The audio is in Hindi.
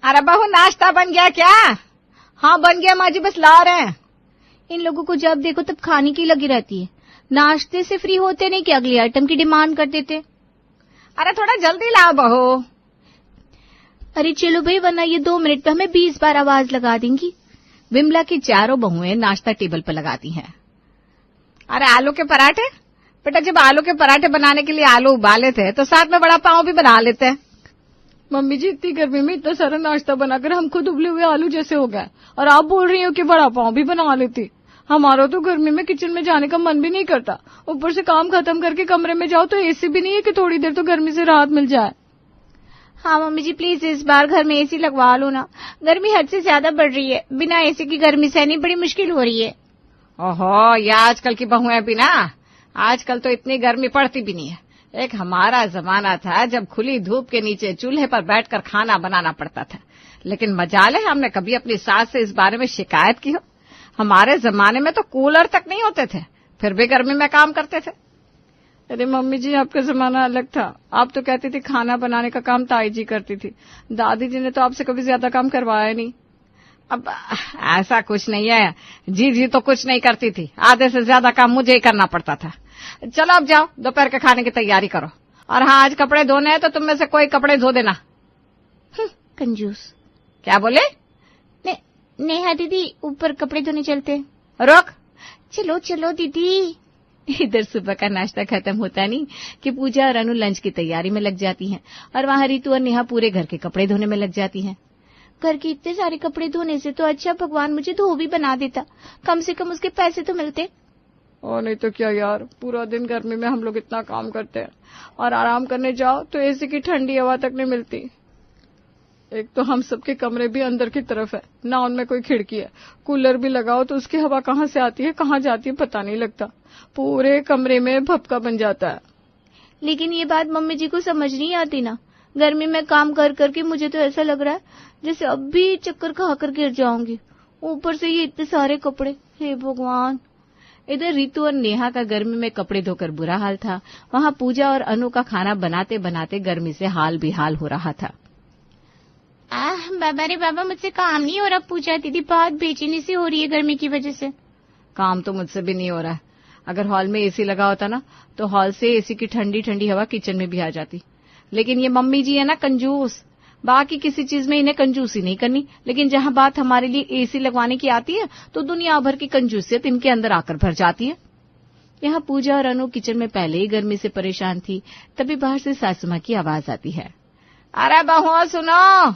अरे बहू नाश्ता बन गया क्या? हाँ बन गया माँ जी, बस ला रहे हैं। इन लोगों को जब देखो तब खाने की लगी रहती है, नाश्ते से फ्री होते नहीं कि अगली आइटम की डिमांड कर देते। अरे थोड़ा जल्दी लाओ बहू। अरे चलो भाई, वरना ये 2 मिनट में हमें 20 बार आवाज लगा देंगी। विमला की चारों बहुएं नाश्ता टेबल पर लगाती हैं। अरे आलू के पराठे? बेटा जब आलू के पराठे बनाने के लिए आलू उबाले थे तो साथ में बड़ा पाव भी बना लेते हैं। मम्मी जी इतनी गर्मी में इतना सारा नाश्ता बनाकर हम खुद उबले हुए आलू जैसे हो गए, और आप बोल रही हो कि बड़ा पाव भी बना लेती। हमारा तो गर्मी में किचन में जाने का मन भी नहीं करता। ऊपर से काम खत्म करके कमरे में जाओ तो एसी भी नहीं है कि थोड़ी देर तो गर्मी से राहत मिल जाए। हाँ मम्मी जी प्लीज इस बार घर में एसी लगवा लो ना, गर्मी हद से ज्यादा बढ़ रही है, बिना एसी की गर्मी सहनी बड़ी मुश्किल हो रही है। ओहो, ये आजकल की बहुएं भी ना, आजकल तो इतनी गर्मी पड़ती भी नहीं है। एक हमारा जमाना था जब खुली धूप के नीचे चूल्हे पर बैठकर खाना बनाना पड़ता था, लेकिन मजाल है हमने कभी अपनी सास से इस बारे में शिकायत की हो। हमारे जमाने में तो कूलर तक नहीं होते थे, फिर भी गर्मी में काम करते थे। अरे मम्मी जी आपका जमाना अलग था, आप तो कहती थी खाना बनाने का काम ताई जी करती थी, दादी जी ने तो आपसे कभी ज्यादा काम करवाया नहीं। अब ऐसा कुछ नहीं है, जी तो कुछ नहीं करती थी, आधे से ज्यादा काम मुझे ही करना पड़ता था। चलो अब जाओ, दोपहर के खाने की तैयारी करो। और हाँ, आज कपड़े धोने हैं तो तुम में से कोई कपड़े धो देना। कंजूस। क्या बोले? नेहा दीदी ऊपर कपड़े धोने चलते। रोक। चलो चलो दीदी। इधर सुबह का नाश्ता खत्म होता नहीं कि पूजा और अनु लंच की तैयारी में लग जाती हैं, और वहां रितु और नेहा पूरे घर के कपड़े धोने में लग जाती हैं। घर के इतने सारे कपड़े धोने से तो अच्छा भगवान मुझे धोबी बना देता, कम से कम उसके पैसे तो मिलते। और नहीं तो क्या यार, पूरा दिन गर्मी में हम लोग इतना काम करते हैं और आराम करने जाओ तो एसी की ठंडी हवा तक नहीं मिलती। एक तो हम सबके कमरे भी अंदर की तरफ है, ना उनमें कोई खिड़की है। कूलर भी लगाओ तो उसकी हवा कहाँ से आती है कहाँ जाती है पता नहीं लगता, पूरे कमरे में भपका बन जाता है। लेकिन ये बात मम्मी जी को समझ नहीं आती ना, गर्मी में काम कर करके मुझे तो ऐसा लग रहा है जैसे अब भी चक्कर खाकर गिर जाऊंगी, ऊपर से ये इतने सारे कपड़े, हे भगवान। इधर रितु और नेहा का गर्मी में कपड़े धोकर बुरा हाल था, वहां पूजा और अनु का खाना बनाते बनाते गर्मी से हाल बेहाल हो रहा था। बाबा रे बाबा, मुझसे काम नहीं हो रहा पूजा दीदी, बहुत बेचैनी सी हो रही है गर्मी की वजह से। काम तो मुझसे भी नहीं हो रहा है। अगर हॉल में एसी लगा होता ना तो हॉल से एसी की ठंडी ठंडी हवा किचन में भी आ जाती, लेकिन ये मम्मी जी है ना कंजूस, बाकी किसी चीज में इन्हें कंजूसी नहीं करनी, लेकिन जहां बात हमारे लिए एसी लगवाने की आती है तो दुनिया भर की कंजूसियत इनके अंदर आकर भर जाती है। यहाँ पूजा और अनु किचन में पहले ही गर्मी से परेशान थी, तभी बाहर से सासू माँ की आवाज आती है। अरे बहुओं सुनो,